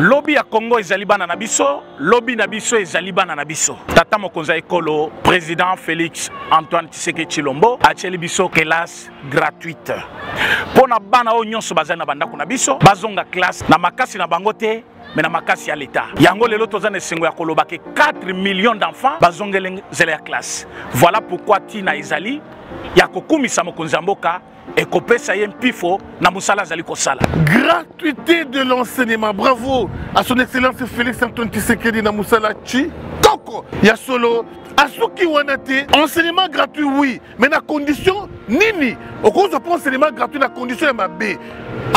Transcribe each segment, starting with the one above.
Lobby à Congo ezali bana na biso, lobby na biso ezali bana na biso. Tata mokonza ekolo, président Félix Antoine Tshisekedi Tshilombo acheli biso classe gratuite. Pona bana o nyonso bazana bandako na biso, bazonga classe na makasi na bango te, mais na makasi ya l'État. Yango lelo tozana esengo ya koloba ke 4 millions d'enfants bazongele zela ya classe. Voilà pourquoi tina ezali ya kokumisa mokonza mboka et kopesa yempifo na musala zali kosala. Gratuité de l'enseignement. Bravo à son excellence Félix Antoine Tshisekedi na musala chi koko ya solo asuki wanate. Enseignement gratuit oui, mais na condition nini. Au cause de enseignement gratuit na condition ya mabe.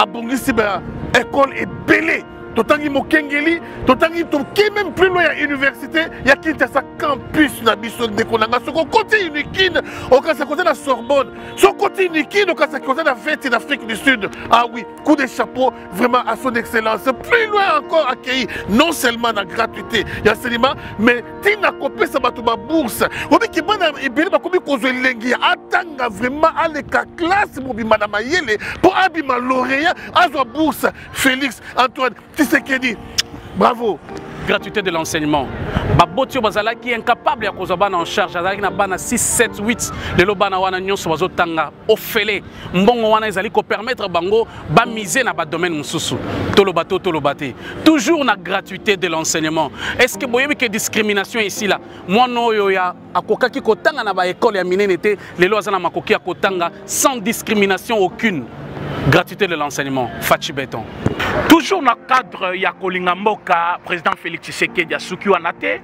Abongisi ba école est belée. Totangi mokengeli, totangi toki même plus loin à l'université, il y a Kinshasa campus na biso de konanga. Soko côté unique, au cas côté la Sorbonne, son côté unique, au cas côté la fête d'Afrique du Sud. Ah oui, coup de chapeau vraiment à son excellence. Plus loin encore accueilli, non seulement la gratuité, il y a enseignement, mais tina copé sa batouba bourse. Obi ki bana ebele ba kobi kozo lengi atanga vraiment à l'école classe mobi madame Yele pour abima lauréat azo bourse Félix Antoine Tshisekedi. Bravo. Gratuité de l'enseignement. Babotio bazala qui est incapable à cause en charge. Azalaki na bana 6, 7, 8. Le lobana wana nyonso bazotanga ofele. Mbongo wana ezali ko permettre bango ba miser na ba domaine mususu. Tolobato tolobate. Toujours na gratuité de l'enseignement. Est-ce que boyebi que discrimination ici là? Moi no yo ya akokaki kotanga na ba école ya minene te. Lelo azana makoki akotanga sans discrimination aucune. Gratuité de l'enseignement. Fachi Béton. Toujours dans le cadre ya kolinga mboka, président Félix Tshisekedi asuki wanate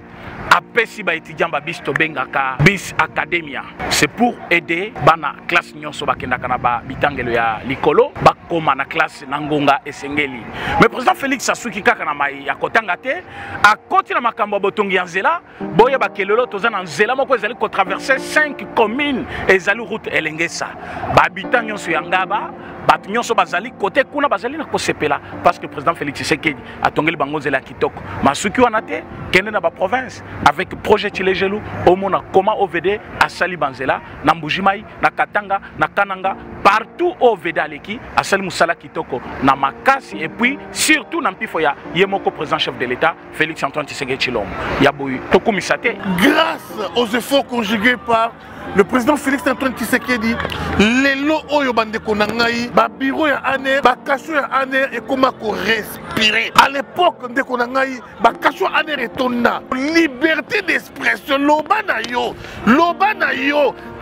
apesi ba étudiant ba bis to bengaka bis academia. C'est pour aider bana classe nyonso bakendaka na ba bitangelo ya likolo bakoma na classe nangonga esengeli. Mais président Félix asuki kaka na mai ya kotanga te akoti na makambo botongi ya nzela boye bakelelo toza na nzela moko ezali ko traverser 5 communes ezali route elengesa. Ba habitant nyonso ya ngaba bat nyonso bazali côté kuna bazali na kosepela parce que le président Félix Tshisekedi a tongeli bango nzela kitoko. Masuki wanate kende na ba province avec projet Tilejelu au mona comment OVD a sali banzela na Mbujimai na Katanga na Kananga partout OVD aleki a sali musala kitoko na makasi et puis surtout na mpifo ya yemoko président chef de l'État Félix Antoine Tshisekedi Tshilombo ya boyu tokumisate grâce aux efforts conjugués par le président Félix Antoine Tshisekedi, les lots oyo bande konangai, ba bureau ya aner, ba kasho ya aner et comment qu'on respirer. À l'époque de konangai, ba kasho aner et tonna. Liberté d'expression, lobana yo,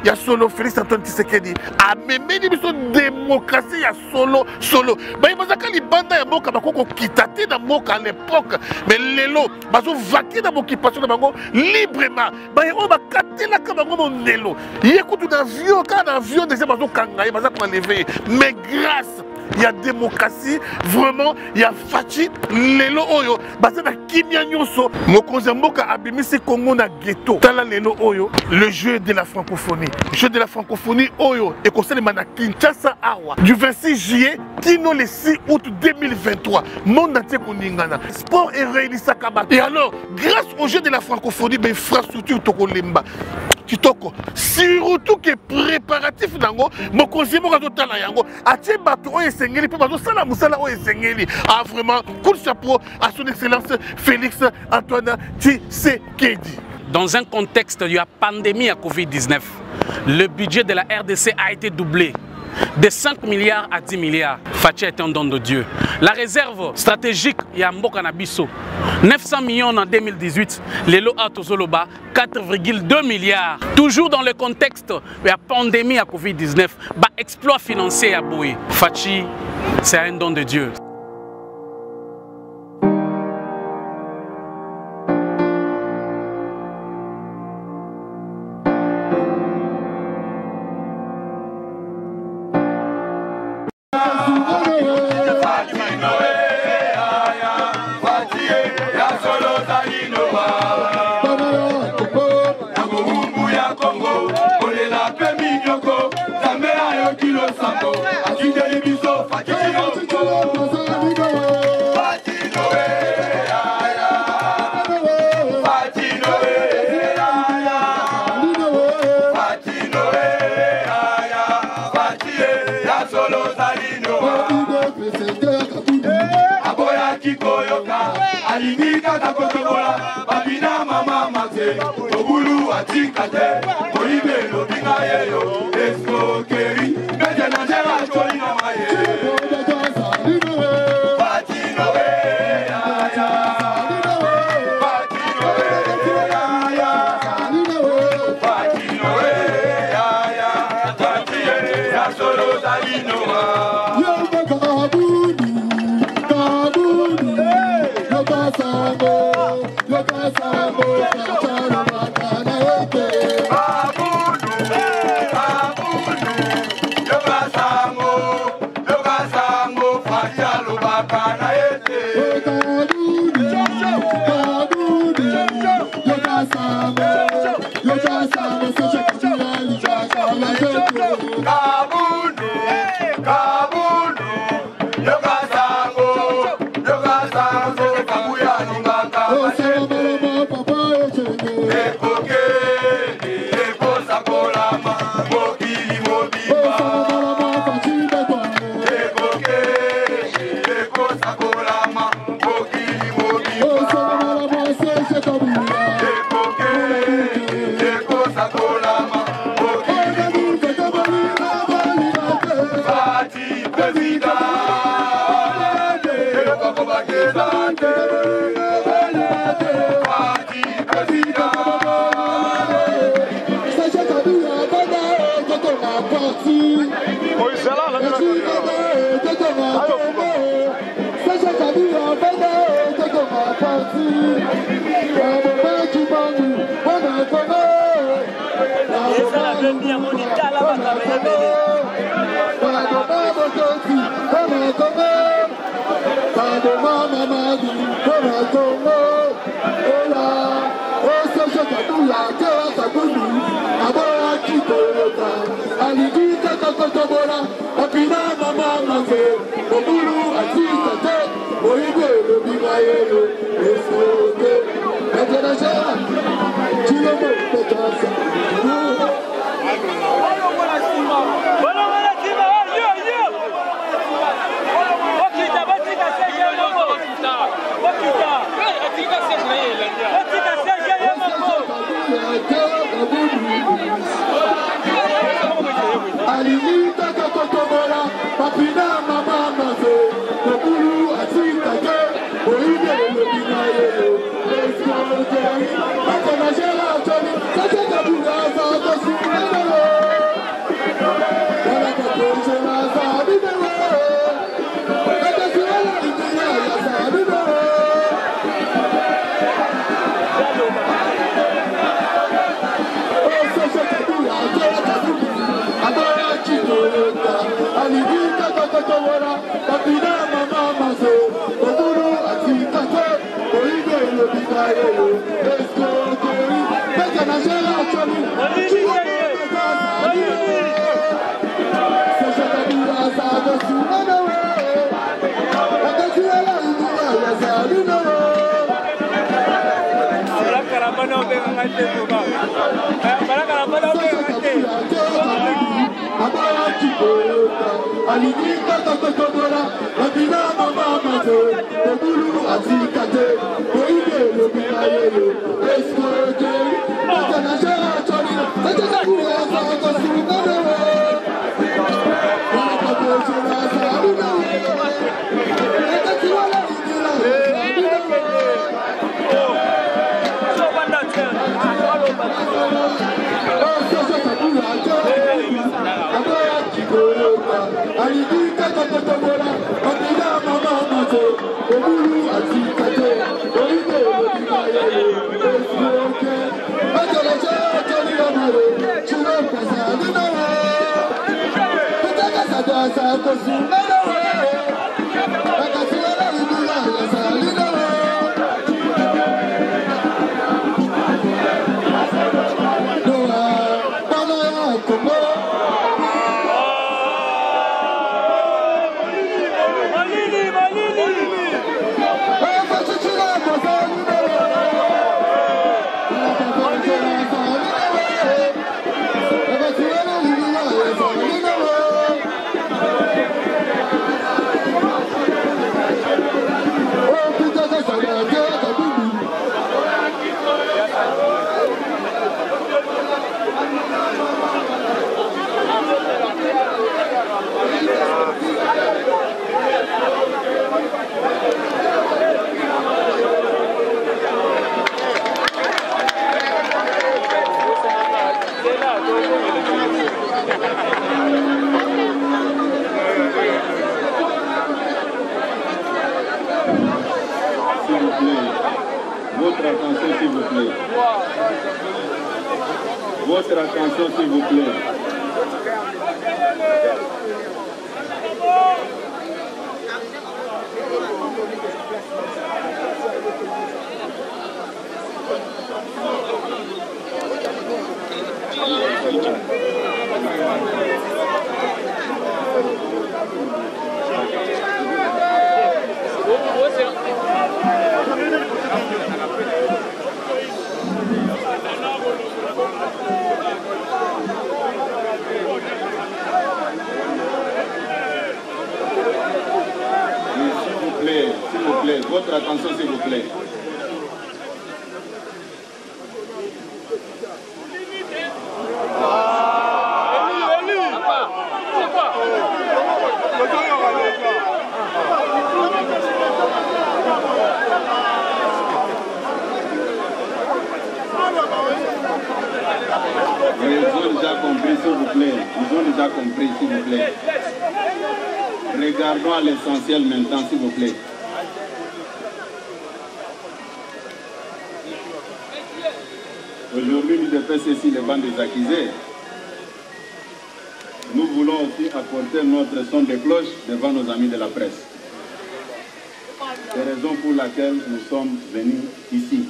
ya solo Félix Antoine Tshisekedi. A même biso démocratie ya solo. Ba ibazaka libanda ya moka bakoko kitate na moka à l'époque. Mais lelo, bazo vaquer dans l'occupation de bango librement. Ba yo ba katela ka bango monelo. Il écoute un avion, quand un avion déjà bazo kangaye, bazo lever. Mais grâce il y a démocratie, vraiment, il y a Fachi, Lelo Oyo, Bazana Kimia Nyoso, Mokozamboka Abimisi Congo na ghetto, Tala Lelo Oyo, le jeu de la francophonie. Le jeu de la francophonie Oyo, et conseil de Kinshasa Awa, du 26 juillet, Kino le 6 août 2023, monde entier Koningana. Sport et réunissant Kabak. Et alors, grâce au jeu de la francophonie, ben, infrastructure Tokolemba. Kitoko surtout que préparatif nango mokonzi moko azotala yango atie bato oyo esengeli mpe bazosala mosala oyo esengeli. Ah vraiment coup de chapeau à son excellence Félix Antoine Tshisekedi. Dans un contexte de la pandémie à Covid-19, le budget de la RDC a été doublé. De 5 milliards à 10 milliards, Fachi est un don de Dieu. La réserve stratégique, il y a Mboka Nabiso. 900 millions en 2018, les lots à Tozoloba, 4,2 milliards. Toujours dans le contexte de la pandémie à Covid-19, exploit financier à Boué. Fachi, c'est un don de Dieu. Kilo Sango, Akindele Biso, Fachi. alingi kaka kotobola babina mama mate obulu atikate oyibe lobinga yeyo escroquerie meje na jera choli na maye Fatino we ya ya Fatino we ya ya Fatino we ya ya Fatino ya solo dalino Votre attention, s'il vous plaît. Votre attention, s'il vous plaît. S'il vous plaît, votre attention s'il vous plaît. Ils ont déjà compris, s'il vous plaît. Ils ont déjà compris, s'il vous plaît. Regardons à l'essentiel maintenant, s'il vous plaît. Aujourd'hui, nous dépassons ici les bancs des accusés. Nous voulons aussi apporter notre son de cloche devant nos amis de la presse. C'est la raison pour laquelle nous sommes venus ici.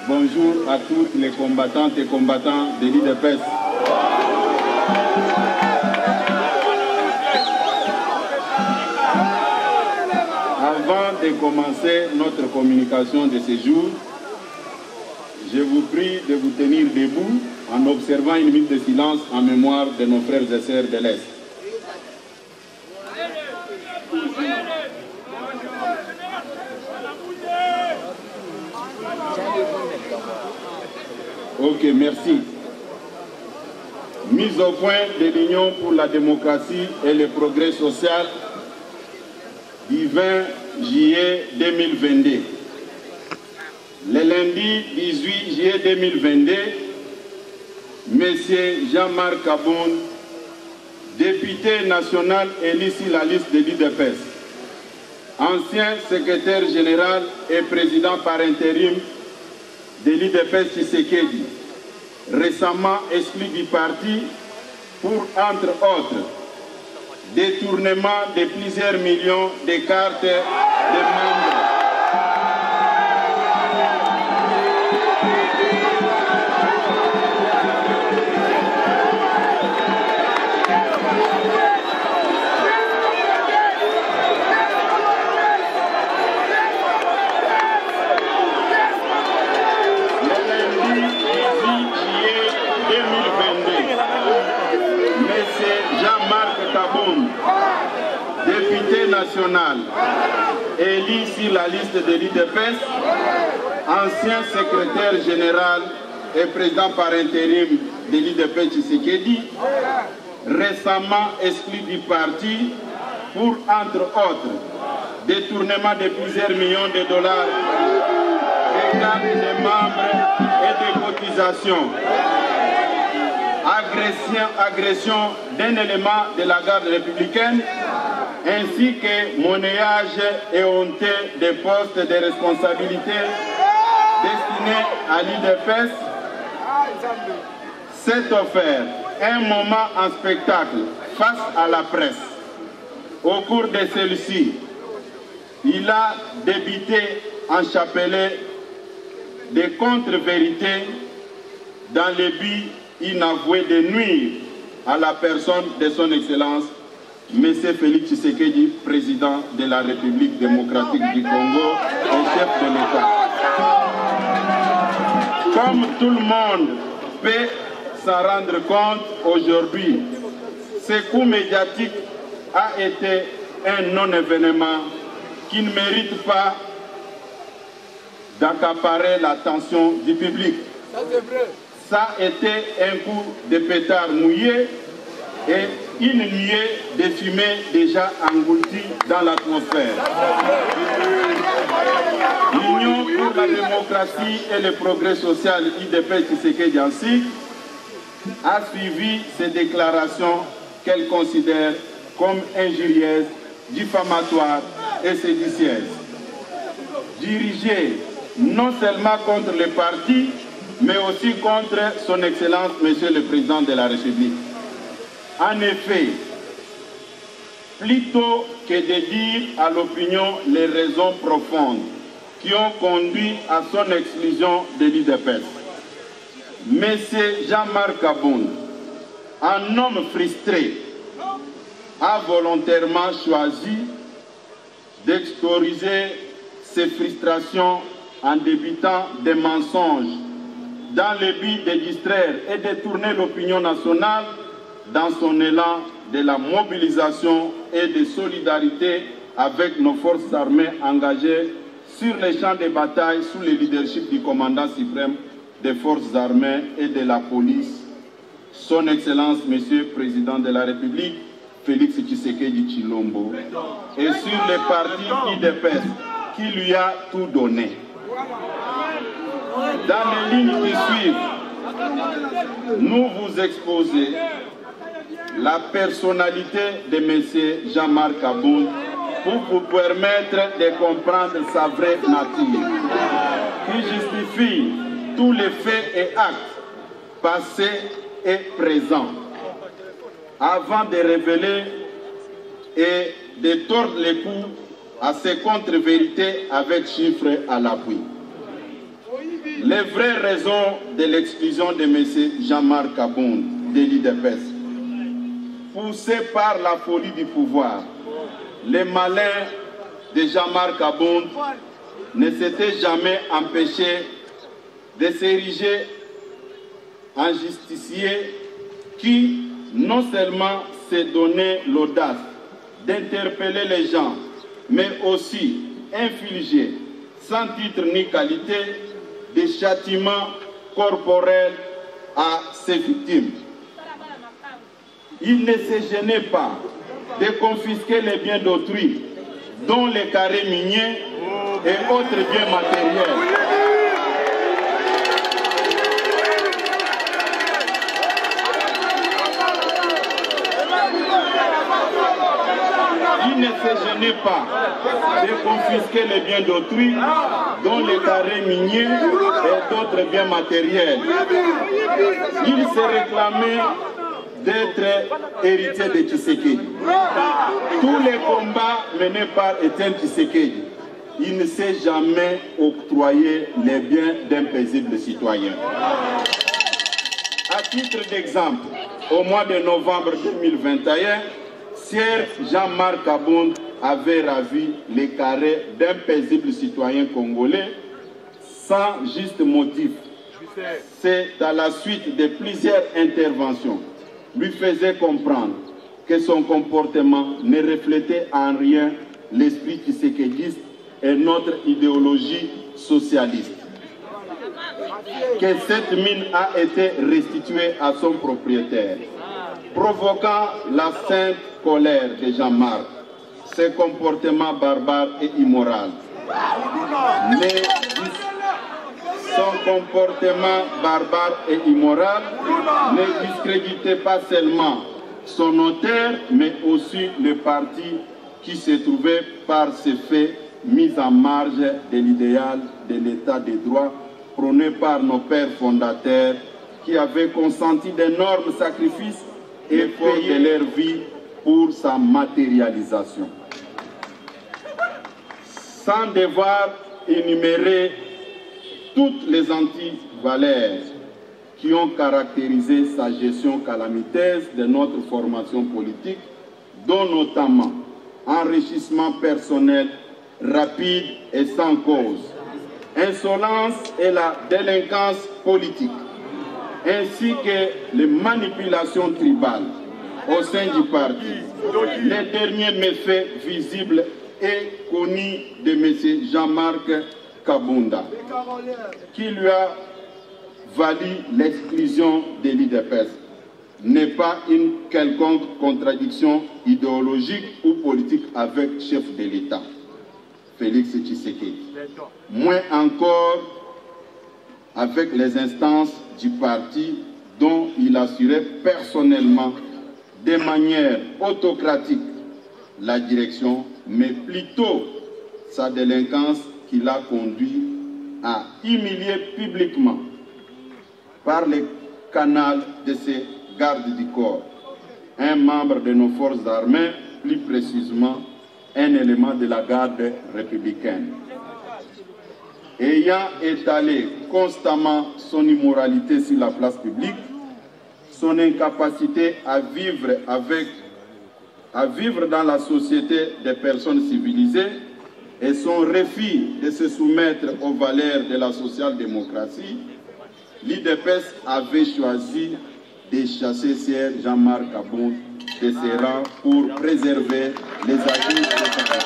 Bonjour à toutes les combattantes et combattants de l'IDPS. Avant de commencer notre communication de ce jour, je vous prie de vous tenir debout en observant une minute de silence en mémoire de nos frères et sœurs de l'Est. Ok, merci. Mise au point de l'Union pour la démocratie et le progrès social du 20 juillet 2022. Le lundi 18 juillet 2022, M. Jean-Marc Kaboun, député national élu sur la liste de l'IDPS, ancien secrétaire général et président par intérim de l'IDPS Tshisekedi, récemment exclu du parti pour, entre autres, détournement de plusieurs millions de cartes de membres. Député national, élu sur la liste de l'IDPS, ancien secrétaire général et président par intérim de l'IDPS Tshisekedi, récemment exclu du parti pour, entre autres, détournement de plusieurs millions de dollars, de cartes de membres et de cotisations, agression d'un élément de la garde républicaine, ainsi que monnayage et honteux des postes de responsabilité destinés à l'IDPS. S'est offert un moment en spectacle face à la presse. Au cours de celui-ci, il a débité en chapelet des contre-vérités dans le but inavoué de nuire à la personne de son Excellence M. Félix Tshisekedi, président de la République démocratique du Congo et chef de l'État. Comme tout le monde peut s'en rendre compte aujourd'hui, ce coup médiatique a été un non-événement qui ne mérite pas d'accaparer l'attention du public. Ça a été un coup de pétard mouillé et une nuée de fumée déjà engloutie dans l'atmosphère. L'Union pour la démocratie et le progrès social IDPS Tshisekedi ainsi a suivi ces déclarations qu'elle considère comme injurieuses, diffamatoires et séditieuses, dirigée non seulement contre le parti, mais aussi contre son Excellence, Monsieur le Président de la République. En effet, plutôt que de dire à l'opinion les raisons profondes qui ont conduit à son exclusion de l'UDPS, M. Jean-Marc Kabound, un homme frustré, a volontairement choisi d'extérioriser ses frustrations en débitant des mensonges dans le but de distraire et de tourner l'opinion nationale dans son élan de la mobilisation et de solidarité avec nos forces armées engagées sur les champs de bataille sous le leadership du commandant suprême des forces armées et de la police, son Excellence, Monsieur le Président de la République, Félix Tshisekedi Tshilombo, et sur le parti UDPS qui lui a tout donné. Dans les lignes qui suivent, nous vous exposons la personnalité de M. Jean-Marc Kabound pour vous permettre de comprendre sa vraie nature, qui justifie tous les faits et actes passés et présents, avant de révéler et de tordre les coups à ces contre-vérités avec chiffres à l'appui. Les vraies raisons de l'exclusion de M. Jean-Marc Kabound de l'UDPS, poussé par la folie du pouvoir, les malins de Jean-Marc Kabound ne s'étaient jamais empêchés de s'ériger en justicier qui non seulement s'est donné l'audace d'interpeller les gens, mais aussi infliger, sans titre ni qualité, des châtiments corporels à ses victimes. Il ne se gênait pas de confisquer les biens d'autrui, dont les carrés miniers et autres biens matériels. Il ne se gênait pas de confisquer les biens d'autrui, dont les carrés miniers et d'autres biens matériels. Il se réclamait d'être héritier de Tshisekedi. Tous les combats menés par Étienne Tshisekedi, il ne s'est jamais octroyé les biens d'un paisible citoyen. À titre d'exemple, au mois de novembre 2021, Sieur Jean-Marc Kabound avait ravi les carrés d'un paisible citoyen congolais sans juste motif. C'est à la suite de plusieurs interventions lui faisait comprendre que son comportement ne reflétait en rien l'esprit tshisekidiste et notre idéologie socialiste. Que cette mine a été restituée à son propriétaire, provoquant la sainte colère de Jean-Marc, ses comportements barbares et immoraux. Son comportement barbare et immoral ne discréditait pas seulement son auteur, mais aussi le parti qui se trouvait par ces faits mis en marge de l'idéal de l'état de droit prôné par nos pères fondateurs qui avaient consenti d'énormes sacrifices et fait de leur vie pour sa matérialisation. Sans devoir énumérer toutes les antivaleurs qui ont caractérisé sa gestion calamiteuse de notre formation politique, dont notamment enrichissement personnel rapide et sans cause, insolence et la délinquance politique, ainsi que les manipulations tribales au sein du parti. Les derniers méfaits visibles et connus de M. Jean-Marc Kabound, qui lui a valu l'exclusion de l'UDPS, n'est pas une quelconque contradiction idéologique ou politique avec le chef de l'État, Félix Tshisekedi. Moins encore avec les instances du parti dont il assurait personnellement de manière autocratique la direction mais plutôt sa délinquance qui l'a conduit à humilier publiquement par le canal de ses gardes du corps un membre de nos forces armées, plus précisément un élément de la garde républicaine. Ayant étalé constamment son immoralité sur la place publique, son incapacité à vivre dans la société des personnes civilisées et son refus de se soumettre aux valeurs de la social-démocratie, l'UDPS avait choisi de chasser Sir Jean-Marc Aboud de ses rangs pour préserver les acquis de sa vie.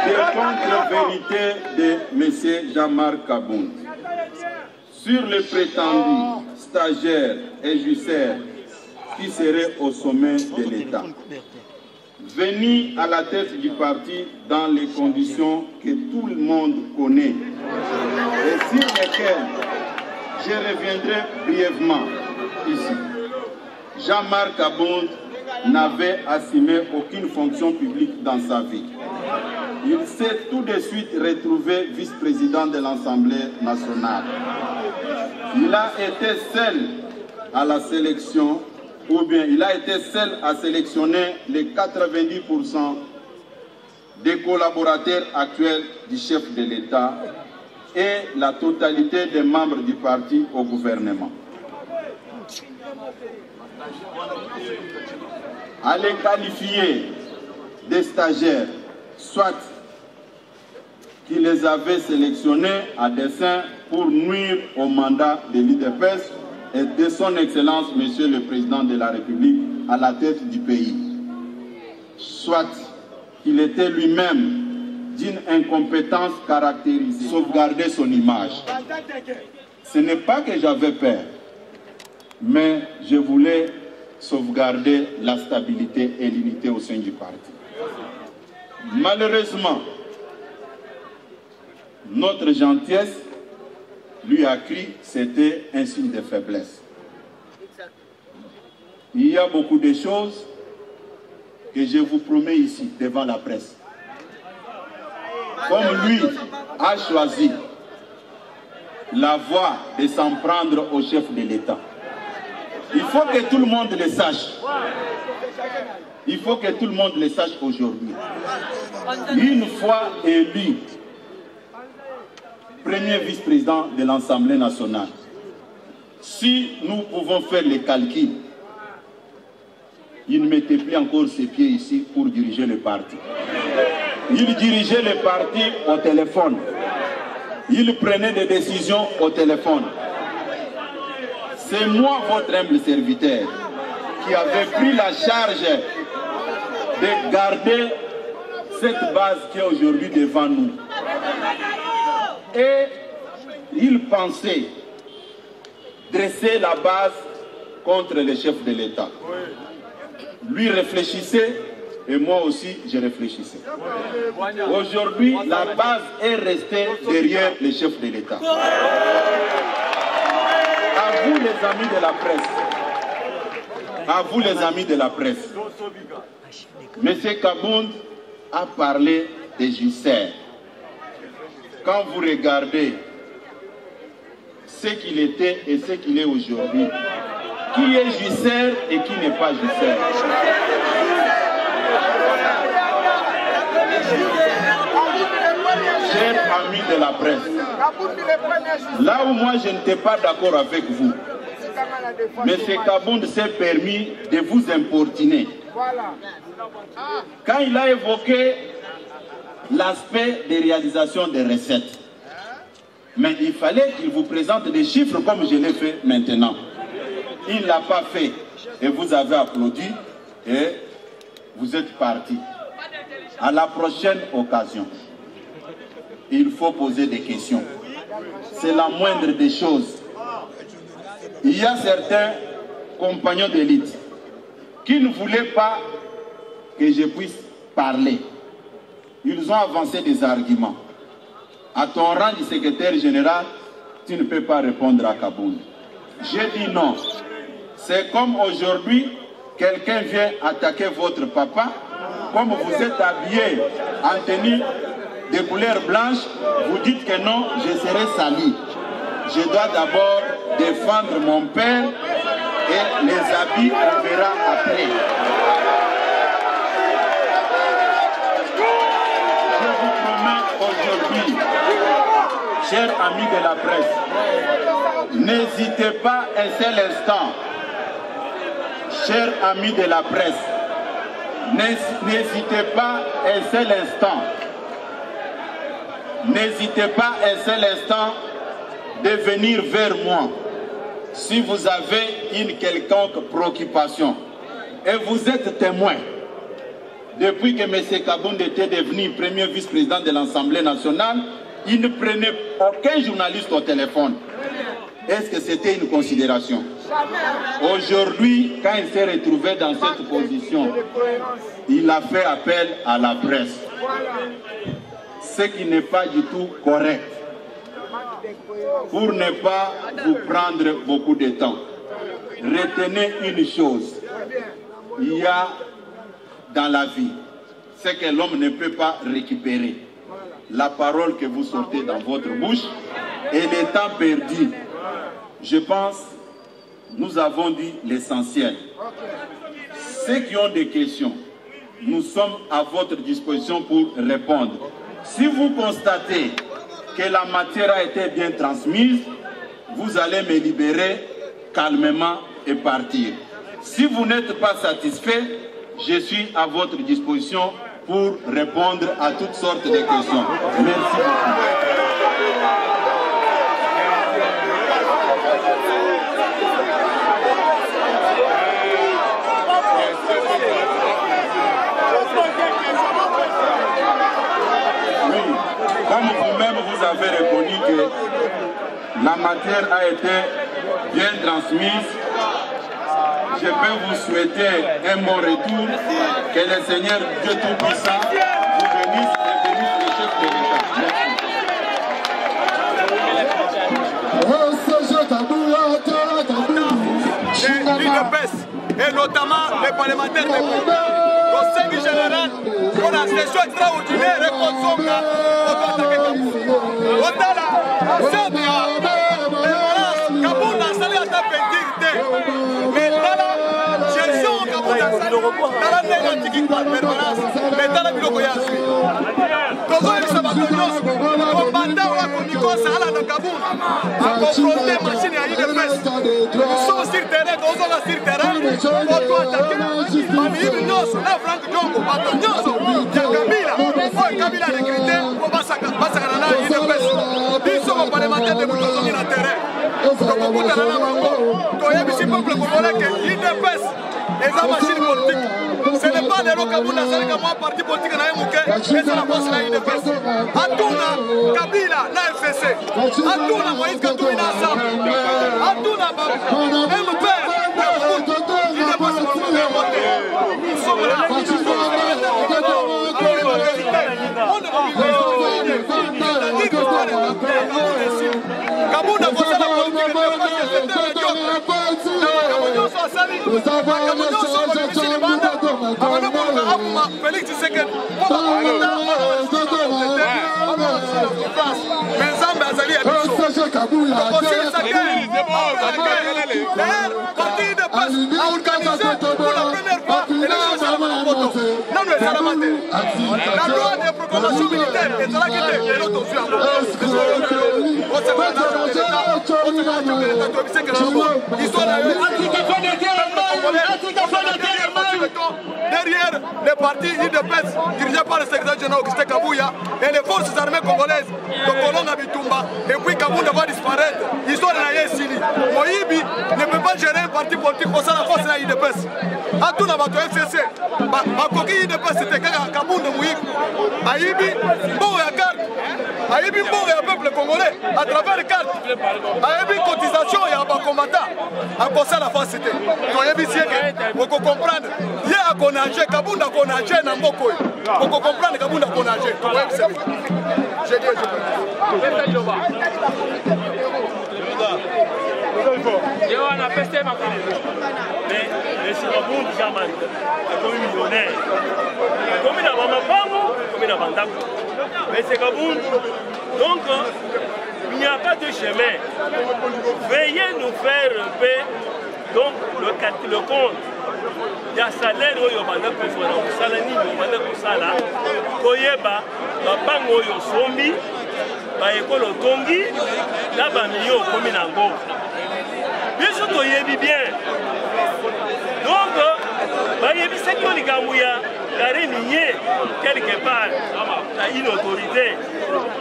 Des contre-vérités de M. Jean-Marc Aboud sur le prétendu stagiaire et jussaire qui serait au sommet de l'État. Venu à la tête du parti dans les conditions que tout le monde connaît et sur lesquelles je reviendrai brièvement ici. Jean-Marc Aboud n'avait assumé aucune fonction publique dans sa vie. Il s'est tout de suite retrouvé vice-président de l'Assemblée nationale. Il a été seul à la sélection, ou bien il a été seul à sélectionner les 90% des collaborateurs actuels du chef de l'État et la totalité des membres du parti au gouvernement. À les qualifier des stagiaires, soit qu'il les avait sélectionnés à dessein pour nuire au mandat de l'UDPS et de son Excellence, Monsieur le Président de la République, à la tête du pays. Soit qu'il était lui-même d'une incompétence caractérisée, sauvegarder son image. Ce n'est pas que j'avais peur, mais je voulais sauvegarder la stabilité et l'unité au sein du parti. Malheureusement, notre gentillesse lui a cru, c'était un signe de faiblesse. Il y a beaucoup de choses que je vous promets ici, devant la presse. Comme lui a choisi la voie de s'en prendre au chef de l'État, il faut que tout le monde le sache. Il faut que tout le monde le sache aujourd'hui. Une fois élu premier vice-président de l'Assemblée nationale, si nous pouvons faire les calculs, il ne mettait plus encore ses pieds ici pour diriger le parti. Il dirigeait le parti au téléphone. Il prenait des décisions au téléphone. C'est moi, votre humble serviteur, qui avait pris la charge de garder cette base qui est aujourd'hui devant nous. Et il pensait dresser la base contre le chef de l'État. Lui réfléchissait et moi aussi je réfléchissais. Aujourd'hui, la base est restée derrière le chef de l'État. À vous les amis de la presse, à vous les amis de la presse, M. Kabound a parlé des jussaires. Quand vous regardez ce qu'il était et ce qu'il est aujourd'hui, qui est jussaire et qui n'est pas jussaire? Chers amis de la presse, là où moi je n'étais pas d'accord avec vous, M. Kabound s'est permis de vous importuner. Quand il a évoqué l'aspect des réalisations des recettes, mais il fallait qu'il vous présente des chiffres comme je l'ai fait maintenant. Il ne l'a pas fait et vous avez applaudi et vous êtes parti. À la prochaine occasion, il faut poser des questions. C'est la moindre des choses. Il y a certains compagnons d'élite qui ne voulaient pas que je puisse parler. Ils ont avancé des arguments. À ton rang de secrétaire général, tu ne peux pas répondre à Kabound. J'ai dit non. C'est comme aujourd'hui, quelqu'un vient attaquer votre papa, comme vous êtes habillé en tenue de couleur blanche, vous dites que non, je serai sali. Je dois d'abord défendre mon père et les habits, on verra après. Je vous promets aujourd'hui, chers amis de la presse, n'hésitez pas un seul instant, chers amis de la presse, n'hésitez pas un seul instant, n'hésitez pas un seul instant de venir vers moi si vous avez une quelconque préoccupation. Et vous êtes témoin. Depuis que M. Kabound était devenu premier vice-président de l'Assemblée nationale, il ne prenait aucun journaliste au téléphone. Est-ce que c'était une considération? Aujourd'hui, quand il s'est retrouvé dans cette position, il a fait appel à la presse. Ce qui n'est pas du tout correct. Pour ne pas vous prendre beaucoup de temps, retenez une chose. Il y a dans la vie ce que l'homme ne peut pas récupérer. La parole que vous sortez dans votre bouche et le temps perdu. Je pense nous avons dit l'essentiel. Ceux qui ont des questions, nous sommes à votre disposition pour répondre. Si vous constatez que la matière a été bien transmise, vous allez me libérer calmement et partir. Si vous n'êtes pas satisfait, je suis à votre disposition pour répondre à toutes sortes de questions. Merci beaucoup. Comme vous-même vous avez reconnu que la matière a été bien transmise, je peux vous souhaiter un bon retour, que le Seigneur Dieu Tout-Puissant vous bénisse et bénisse le chef de l'État. Et notamment les parlementaires des Conseil général pour la session extraordinaire et Konsonga pour attaquer Kabound. Otala, Zambia, Kabound a salé à ta pédicité. Mais Tala, gestion Kabound a salé. Tala n'est pas tiki par permanence. Mais Tala Biloko Yasui. Togo et Sabatonio, combattant ou à Koniko Sala de Kabound, a confronté machine à IDPS. Nous sommes sur terrain, nous sommes sur terrain, pour attaquer. Famille Nyoso, la Franck Djongo, Bato Nyoso, Kabila, oh Kabila recruté, pour Bassakanana, IDPS. Ils sont parlementaires de Boutozoni dans le terrain. Donc, Boutanana Mango, Toyebi, si peuple congolais, que IDPS, les machines politiques. Ce n'est pas les Kabound, c'est un parti politique dans le Mouké, et c'est la force de l'IDPS. Atuna, Kabila, la FCC. Atuna, Moïse Katoui, Nassam. Atuna, MP, nous sommes là, nous sommes Kabound a posé la politique Félix Tshisekedi la loi de proclamation militaire est là qui est derrière les partis IDPS dirigés par le secrétaire général Augustin Kabouya et les forces armées congolaises de Kolonga Bitumba, et puis Kabound va disparaître. L'histoire de la Yesili. Moïbi ne peut pas gérer un parti politique au sein de la force de la IDPS. A tout n'a pas de FCC. Ma coquille IDPS c'était Kabound Moïbi. Aïbi, bon et à carte. Aïbi, bon et à peuple congolais à travers les cartes. Aïbi, cotisation et à bas combattant. À cause de la force c'était. Aïbi, si vous comprendre. Il y a un conagé, Kabound a conagé dans Mboko. Pour comprendre Kabound a conagé. Je dis, je peux. Je on a pesté ma mais c'est pas bon déjà mal. Comme millionnaire. Comme il a ma femme, comme il a ma dame. Mais c'est pas bon. Donc il n'y a pas de chemin. Veuillez nous faire un peu donc le compte. Il y a salaire où il y a un salaire koyeba babango yo sombi ba ekolo tongi na ba million komi nango biso toyebi bien donc ba yebi seki oligamu ya carré minier quelque part na une autorité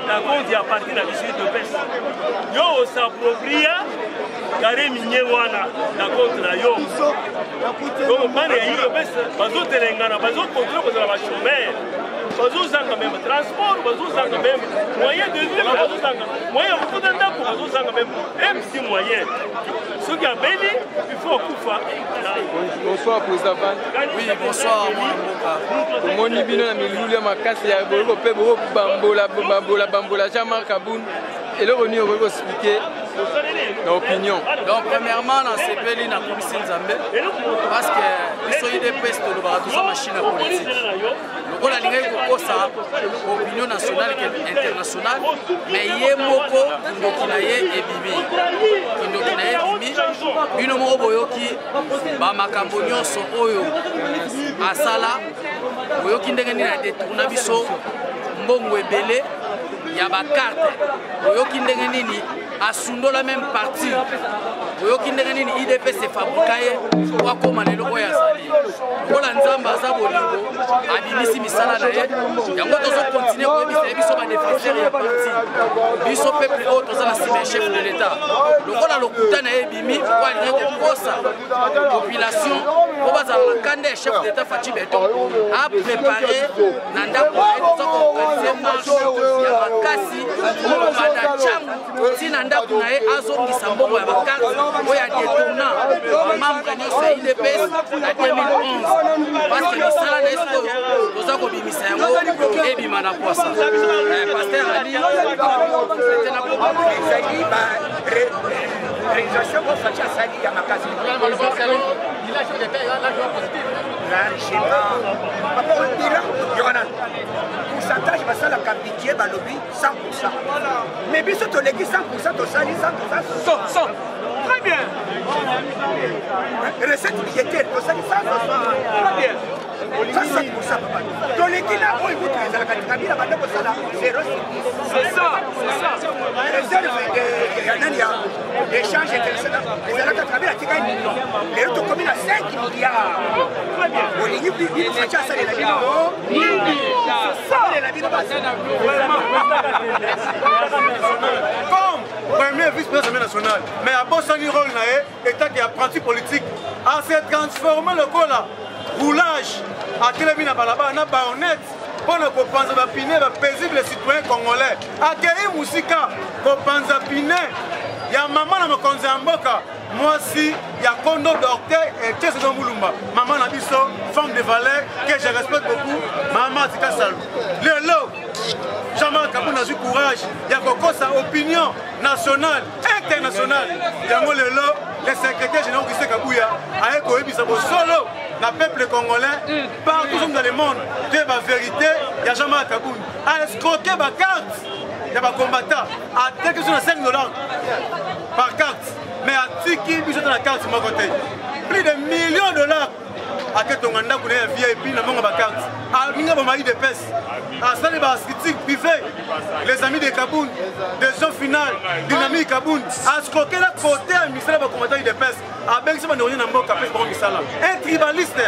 na compte ya parti na biso de pes yo s'appropria carré minier wana na compte na yo donc bana ya yo pes bazo telengana bazo contrôler pour la chômeur bazo zanga même transport bazo zanga même moyen de vie bazo zanga moyen pour d'entendre bazo zanga même un petit moyen ce qui a béni il faut kufa. Bonsoir président Van. Oui, bonsoir moi Moni bino na milulu ya makasi ya bolo pe bolo bambola Jean-Marc Aboun et le revenu on va expliquer l'opinion. Donc premièrement dans ces pays na commission Nzambe parce que ils sont des pestes de la machine politique. On a lingai kokosa opinion nationale et internationale mais yé moko ndokinaye ebibi. Ndokinaye ebibi bino mo boyoki ba makambo nyonso oyo asala boyoki ndenge ni na détourna biso mbongo ebele ya ba carte boyoki ndenge nini asundola même parti boyoki ndenge nini IDPS fabriqué kwa koma lelo oya sali kola nzamba za bolingo abimisi misala na ye yango tozo continuer ko bisa biso ba défenseur ya parti biso peuple o toza la cime chef de l'état lokola lokuta na ye bimi kwa linga kosa population ko baza la kande chef d'état Fachi Beton a préparé na ndako tozo ko organiser marche ya makasi ko banda changu tina ndako na ye azongisa mbongo ya bakarte oya détourna membre nyonso ya IDPS na 2011 parce que misala na esko toza kobimisa yango ebima na poasa pasteur ali c'était na ezali ba réalisation ko Fachi asali ya makasi pourcentage basala kapitié balobi 100%. Mais biso to leki 100% to sali 100%. Très bien. Recette budgétaire to sali 100%. Très bien. 100%. To leki na oy vous les ala kabila bande ko sala 0. C'est ça. Réserve yanania échange international. Les ala kabila tika 1 million. Les autres communes à 5 milliards. Très bien. Olingi bi Fachi asali la bino. Comme premier vice-président national, mais à Bossani rôle état qui apprenti politique, à se transformer le cola, roulage, à Télémina Balaba, na baonnette, pour ne pas penser à piner, paisible citoyen congolais, accueillir Moussika, pour penser à piner, il y a maman dans mon conseil en boca. Moi aussi, il y a Kondo Docteur et Tchèse de Moulumba. Maman Nabiso, femme de valeur, que je respecte beaucoup. Maman Tika Salou. Le lot, Jean-Marc Aboun a eu courage. Il y a sa opinion nationale, internationale. Il y a le lot, le secrétaire général Christophe Kabouya, a écouté solo, le peuple congolais, partout dans le monde. De la vérité, il y a Jean-Marc Aboun. A escroqué ma carte. Il y a des combattants. À tel que sur $5 par carte. Mais à Tiki, il y a la carte sur mon côté. Plus de millions de $. À Ketonganda, vous avez un VIP, dans mon carte. À Ningabama IDPS. À Saliba, critique privé. Les amis de Kaboun, des gens finales, dynamique Kaboun. À ce côté là, côté, à ministère de la combattant IDPS. À Bengsi, on a un mot capé pour Misala. Un tribaliste,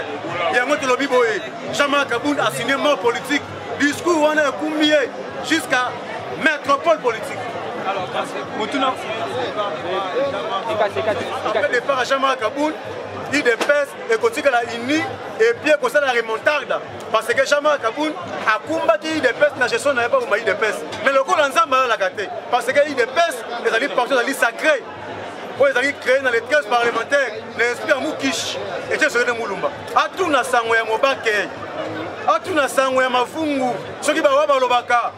il y a un autre lobby boy. Jean-Marc Kaboun a signé mort politique. Discours, on a un coumbier jusqu'à métropole politique. Alors, Moutuna. Après le départ à Jean-Marc Kaboun, il dépasse et continue à la INI et puis il continue à la remontarde. Parce que Jean-Marc Kaboun a combattu il dépasse la gestion n'avait pas il dépasse. Mais le coup l'ensemble a la gâté. Parce qu'il dépasse les alliés partout dans les sacrés. Pour les alliés créés dans les 13 parlementaires, l'esprit à Moukish et c'est celui de Moulumba. A tout na sangwe ya Mobake. A tout na sangwe ya Mafungu. Ceux qui bawa balobaka.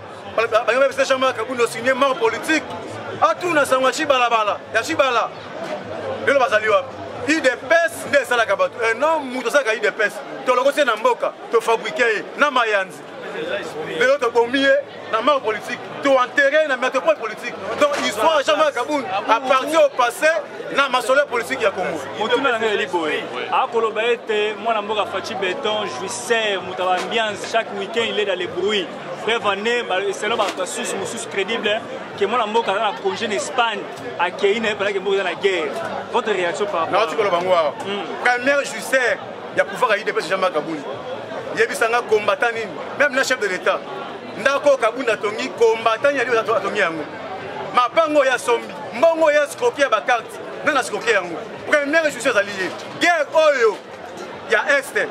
Jean-Marc Kaboun a signé mort politique. A tout na sangwe ya Chibalabala. Ya Chibala. lelo bazali wapi idps nde esalaka bato non moto asalaka idps tolokosi na mboka tofabrike ye na mayanzi lelo tobomi ye na mare politique toenterre na métropole politique donc histoire jamais kaboun appartient au passé na masolo politique ya Congo motuna na ngeli boye akoloba ete mwana mboka Fachi Béton jouissait muta ambiance chaque week-end il est dans les bruits prévenez selon ma source crédible que mwana mboka na congé en Espagne a Kéine pendant que mboka na guerre votre réaction par rapport na tikolo bango premier jouisseur ya pouvoir à IDPS jamais kaboun yebisanga combattant nini même le chef de l'état ndako kabunda tongi combattant ya liba tongi yango mapango ya sombi mbongo ya escroquer ba carte na escroquer yango première justice alliée guerre oyo ya est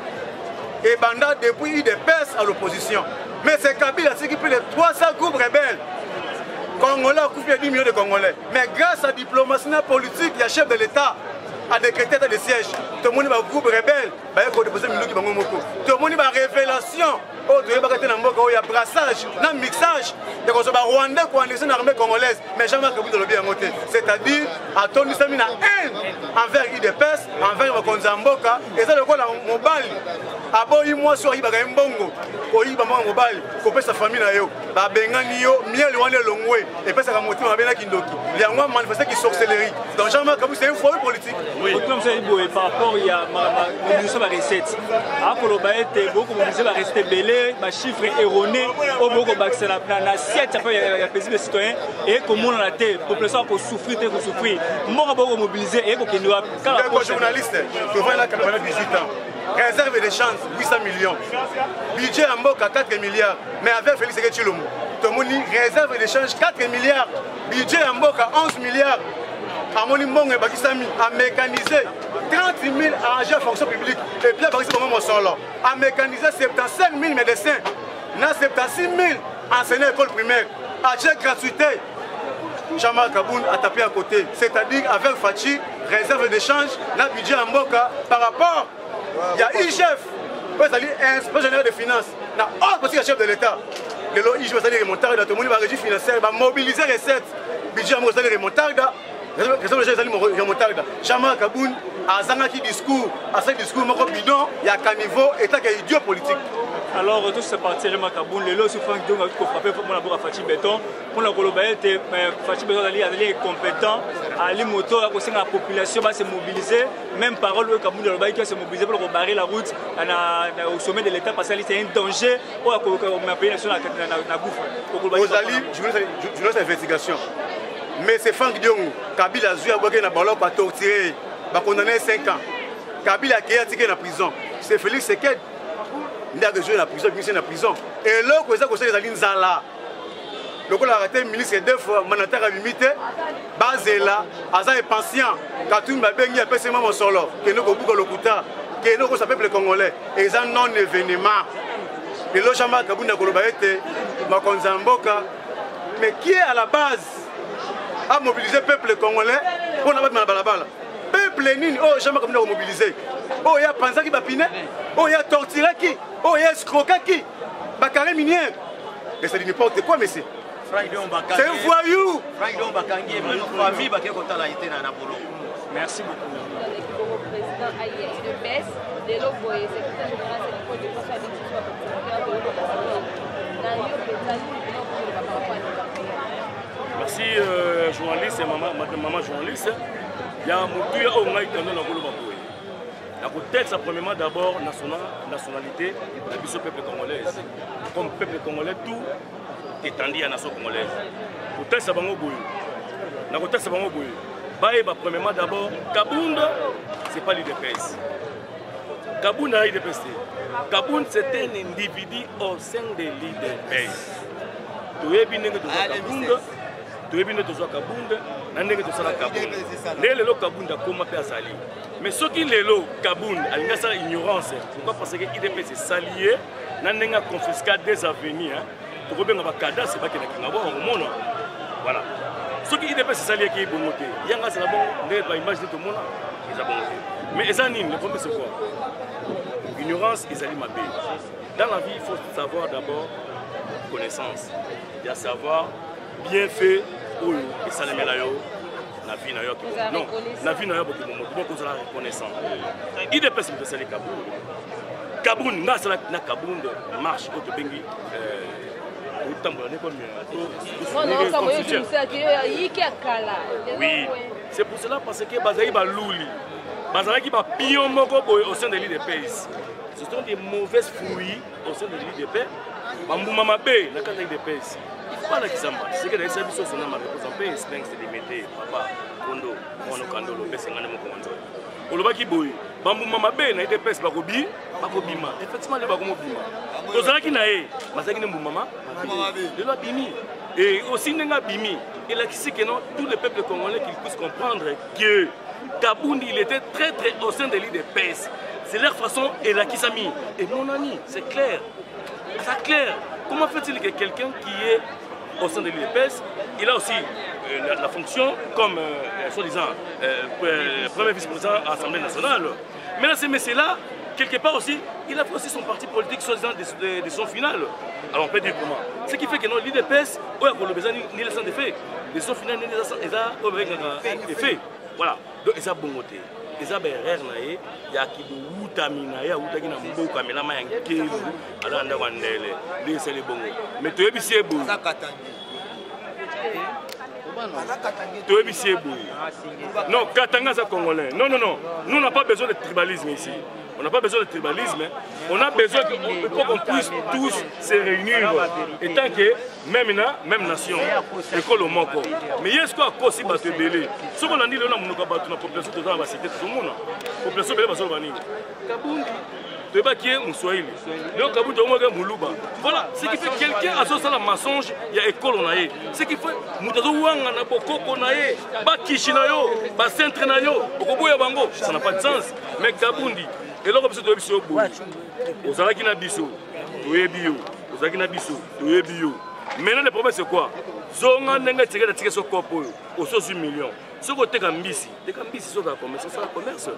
et banda depuis IDPS à l'opposition mais c'est Kabila qui plus de 300 groupes rebelles congolais a coupé 10 millions de congolais mais grâce à diplomatie politique il y a chef de l'état a décrété état de siège tout le monde va groupe rebelle ba ko déposer minuki bango moko tout le monde va révélation oh tu vas na mboka il y a brassage na mixage de ko ba rwandais ko en armée congolaise mais jamais que vous de bien côté c'est-à-dire à Tony Samina haine envers IDPS envers Makonza mboka et ça le quoi la mobile aboyi moi sur iba mbongo ko iba mobile ko pesa famille na yo ba bengani yo miel wana longwe et pesa ka motima bena kindoki yango manifester qui sorcellerie donc jamais que c'est une folie politique. Oui. Comme ça, par rapport à la mobilisation de la recette, beaucoup de mobilisation de la recette belée, les chiffres erronés, beaucoup de l'assiette, il y a des citoyens, et comment on a été, la population a souffert, moi, beaucoup mobilisé, et beaucoup de journalistes, je vois là 98 ans. Réserve de chances, 800 millions. Budget en Mboka 4 milliards. Mais avec Félix Sekechilomou, tout le monde dit réserve de change 4 milliards. Budget en Mboka 11 milliards. Amoni Mbongo et Bakisami a mécanisé 30 000 arrangés en fonction publique. Et puis, a mécanisé 75 000 médecins, 76 000 enseignants école primaire. À chaque gratuité, Jamal Kaboun a tapé à côté. C'est-à-dire avec Fachi, réserve d'échange, la budget en Mboka par rapport. Il y a IGF, inspecteur général des finances, il y a un petit chef de l'État. Le IGF va aller remonter, tout le monde va régie financière, va mobiliser les recettes. Budget en Mboka va aller remonter. Jamal Kaboun a un discours, à ce discours, bidon, il y a un niveau, état qui est idiot politique. Alors, tout ce parti, Jamal Kaboun, les lots, Franck Diong a frappé pour la Fachi Béton. Pour la globalité, Fachi Béton est compétent, à l'imoto, à la population va se mobiliser. Même parole, le Kaboun de l'Obaï qui va se mobiliser pour barrer la route au sommet de l'État parce que c'est un danger pour la pays national à gouffre. Je veux une investigation. Mais c'est Franck Diong, Kabila Zouya a ballon pour torturer, va condamner 5 ans. Kabila qui a tiré la prison. C'est Félix Seked. Il a joué la prison, il est en prison. Et là, quand il y a des Zala, le coup a arrêté le ministre 2 fois, mandataire à limiter, basé là, Aza est patient, quand tout le monde a fait ses mamans solo, que nous avons beaucoup de locuta, que nous avons peuple congolais, et ils ont non-événement. Et là, Jamal Kaboun a collaboré, Makonza Mboka, mais qui est à la base à mobiliser le peuple congolais pour ne pas mettre la balle. Peuple nini, oh, Jamal Kaboun a mobilisé. Oh, il y a Panza qui va piner. Oh, il y a torturé qui. Oh, il y a escroqué qui. Bakare minière. Et c'est n'importe quoi, mais c'est. C'est un voyou. Merci beaucoup. Merci, journaliste et maman journaliste. Il y a un moutou, il y a un moutou. La peut-être, ça premièrement d'abord nationalité, la mission peuple congolais. Comme peuple congolais, tout étendu à la nation congolaise. Peut-être ça va nous bouiller. La peut-être ça va nous bouiller. Bah, premièrement d'abord, Kaboun, c'est pas l'IDPS. Kaboun a l'IDPS. Kaboun, c'est un individu au sein de l'IDPS. Tu es bien que tu sois Kaboun. Tu es bien que tu sois Kaboun. Tu es sois Kaboun. Les lots Kaboun comment faire sali. Mais ceux qui les lots Kaboun, il y a une ignorance. Pourquoi? Parce que l'IDPS est salié. Il y a confisqué des avenirs. Tu vois bien que le cadastre, c'est pas qu'il y a un monde. Voilà. Ceux qui l'IDPS est salié qui est bon côté. Il y a un bon image de tout le monde. Ils ont bon côté. Mais les animes, le problème c'est quoi? Ignorance, ils allaient m'appeler. Dans la vie, il faut savoir d'abord connaissance. Il y a savoir bien fait, et ça les met là. la vie n'a pas non, la vie n'a pas beaucoup de reconnaissance. Il est possible de se faire Kaboun. Kaboun, n'a pas Kaboun de marche au Bengi. Oui, c'est pour cela parce que Bazaï Balouli, Bazaï va pion au sein de l'IDPS. Ce sont des mauvaises fruits au sein de l'IDPS. Bambouma Mabé, la carte d'IDPS. Voilà qui s'en passe. C'est que les services sont dans ma réponse. On peut espérer que c'est des métiers. Papa, Kondo, Mono Kandolo, Bessengane Mokondo. Olobaki Boy, Bambouma Mabé, na IDPS, Bakobi, Bakobima. Effectivement, les Bakobima. Tozalaki Nae, Masaki Mboumama, de la Bimi. Et aussi, Nenga Bimi. Il a dit que non, tous les peuples congolais qu'ils puissent comprendre que Kaboundi, il était très au sein de l'IDPS. C'est leur façon et la Kisami. Et mon ami, c'est clair. C'est clair. Comment fait-il que quelqu'un qui est au sein de l'IDPS, il a aussi la fonction comme, soi-disant, premier vice-président à l'Assemblée nationale. Mais là, ces messieurs-là, quelque part aussi, il a fait aussi son parti politique, soi-disant, de son final. Alors on peut dire comment. Ce qui fait que non, l'IDPS, il besoin ni les de fait. De son final, ni les fait. Voilà. Donc, ils ont bon côté. Ils ont erreur naé, il y a qui outamina, il y a outamina mboka mais la main kelu, alors on a ndele, les c'est les bons. Mais tu es bien beau. Tu es bien beau. Non, Katanga c'est congolais. Non, non, non. Nous n'avons pas besoin de tribalisme ici. On n'a pas besoin de tribalisme. On a besoin qu'on puisse tous se réunir. Et tant que même nation, école au Moko. Mais est-ce qu'on a aussi battu belé? Ce qu'on a dit, on a battu la population de la cité, tout le monde. La population de la Kabundi. Tu es qui est Moussouaïli. Donc Kabundi est Moulouba. Voilà, ce qui fait que quelqu'un a ça la mensonge, il y a école on a. Ce qui fait Moutazo Wanga na Bokoko na ye, Bakishi na yo, Bacentre na yo, Bokoboya Bango, ça n'a pas de sens. Mais Kabundi. Et là, on a biso boy. Aux Alakina biso, tu bio. Aux Alakina biso, tu bio. Maintenant, le problème c'est quoi? Zonga nenga tiré de ticket sur copo, au 100 millions. Ce côté Gambisi, les Gambisi sont dans le commerce, c'est le commerce.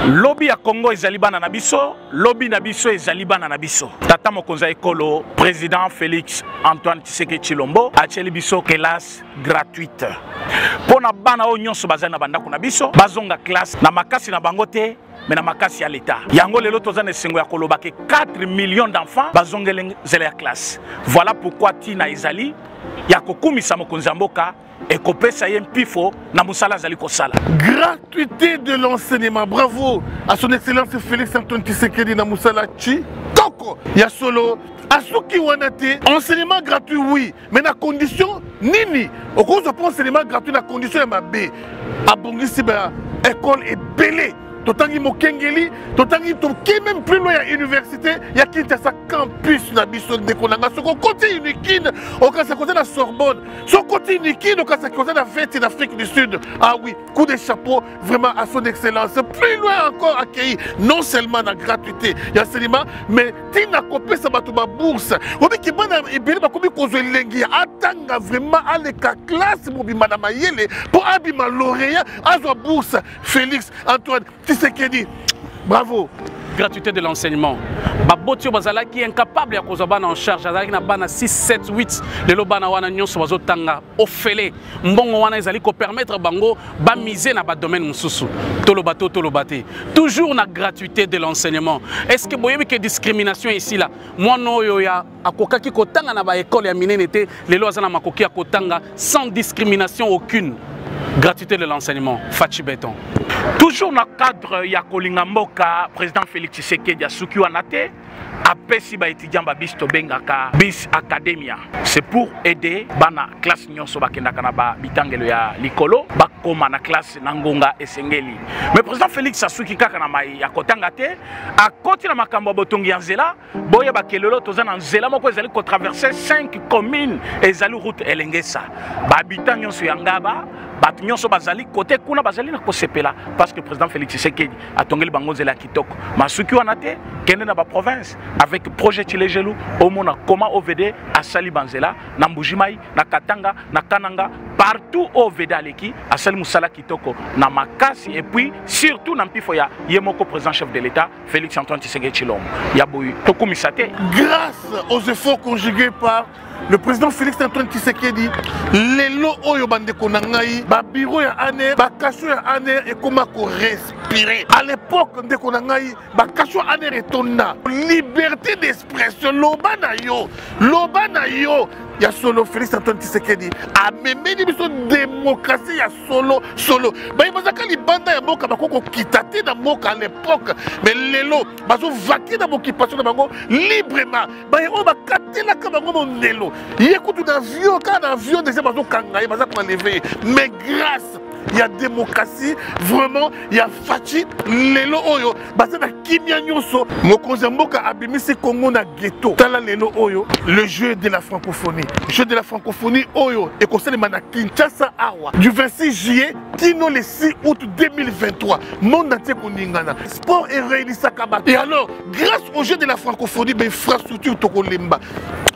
Lobby à Congo ezali bana na biso, lobby na biso ezali bana na biso. Tata mokonza ekolo président Félix Antoine Tshisekedi Tshilombo acheli biso classe gratuite. Pona bana o nyonso bazali na bandako na biso, bazonga classe na makasi na bango te, mais na makasi ya l'État. Yango lelo tozana esengo ya koloba ke 4 millions d'enfants bazongele zela ya classe. Voilà pourquoi tina ezali ya kokumisa mokonza mboka et kopesa yempifo na musala zali kosala. Gratuité de l'enseignement. Bravo à son excellence Félix Antoine Tshisekedi na musala chi koko ya solo asuki wanate. Enseignement gratuit oui, mais na condition nini. Au cause de enseignement gratuit na condition ya mabe. Abongisi ba école est belée. Totangi Mokengeli, totangi toki même plus loin à l'université, il y a Kinshasa campus na biso de Konanga. Ce côté unique, au cas de la Sorbonne, ce côté unique, au cas de la fête d'Afrique du Sud. Ah oui, coup de chapeau vraiment à son excellence. Plus loin encore accueilli, non seulement la gratuité, il y a seulement, mais Tina Kopé Sabatuba bourse. On dit qu'il y a une belle cause lengi, attanga vraiment à l'écart classe, madame Ayele, pour abima lauréat, à sa bourse, Félix Antoine Tshisekedi. Bravo. Gratuité de l'enseignement. Babotio bazala qui est incapable à cause de en charge. Azalaki na bana 6, 7, 8. Le lobana wana nyonso bazotanga ofele. Mbongo wana ezali ko permettre bango ba miser na ba domaine mususu. Tolobato tolobate. Toujours na gratuité de l'enseignement. Est-ce que boyebi que discrimination ici là? Moi no yo ya akokaki kotanga na ba école ya minene te. Lelo azana makoki akotanga sans discrimination aucune. Gratuité de l'enseignement, Fachi Béton. Toujours dans le cadre ya kolinga mboka, président Félix Tshisekedi asuki wanate, apesi ba étudiant ba bis to bengaka bis academia. C'est pour aider bana classe nyonso bakendaka na ba bitangelo ya likolo bakoma na classe nangonga esengeli. Mais président Félix asuki kaka na mai ya kotanga te, akoti na makambo botongi ya nzela, boye bakelelo toza na nzela moko ezali ko traverser 5 communes ezali route elengesa. Ba habitant nyonso ya ngaba batu nyonso bazali côté kuna bazali na kosepela parce que président Félix Tshisekedi a tongeli bango nzela kitoko. Masuki wana te kende na ba province avec projet Tilejelu au mona comment OVD a sali banzela na Mbujimai na Katanga na Kananga partout au Vedaleki, à Sel Moussala Kitoko, na Makasi, et puis surtout dans Pifoya, Yemoko, président chef de l'État, Félix Antoine Tshisekedi Tshilombo. Yaboui, Toko Misate. Grâce aux efforts conjugués par le président Félix Antoine Tshisekedi, les lots oyo bandeko nangai, ba bureau ya aner, ba kasho ya aner et comment respirer. À l'époque ndeko nangai, ba kasho aner et tonna. Liberté d'expression, loba na yo. Ya solo Félix Antoine Tshisekedi a même biso démocratie ya solo. Ba ibazaka libanda ya boka bakoko kitate na moka à l'époque, mais lelo bazo vaki na occupation na bango librement. Ba yo ba katela ka bango mondelo. Yekutu na avion ka na avion déjà bazo kangaye baza pour lever. Mais grâce il y a démocratie, vraiment, il y a Fachi, Lelo Oyo, Basana Kimia Nyoso, Mokonzamboka Abimisi Congo na ghetto, Tala Lelo Oyo, le jeu de la francophonie. Le jeu de la francophonie Oyo, et conseil de Kinshasa Awa, du 26 juillet, Kino le 6 août 2023, monde entier Koningana. Sport et réuni Sakaba. Et alors, grâce au jeu de la francophonie, ben infrastructure Toko Lemba.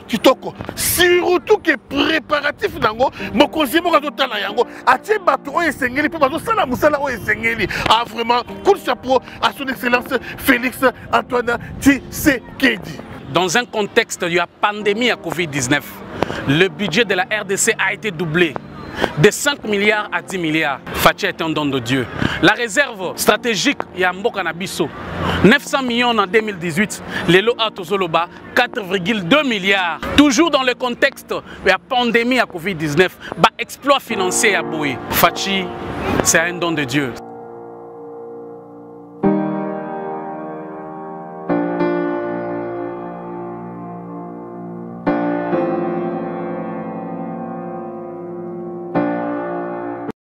Kitoko, surtout que préparatif nango, mokonzi mo kazo tala yango, atie bato o esengeli pe bazo sala musala o esengeli. Ah vraiment, coup de chapeau à son excellence Félix Antoine Tshisekedi. Dans un contexte de la pandémie à Covid-19, le budget de la RDC a été doublé. De 5 milliards à 10 milliards, Fachi est un don de Dieu. La réserve stratégique Yamboka Nabiso, 900 millions en 2018, Lelo Atozoloba, 4,2 milliards. Toujours dans le contexte de la pandémie à Covid-19, exploit financier à Boé. Fachi, c'est un don de Dieu.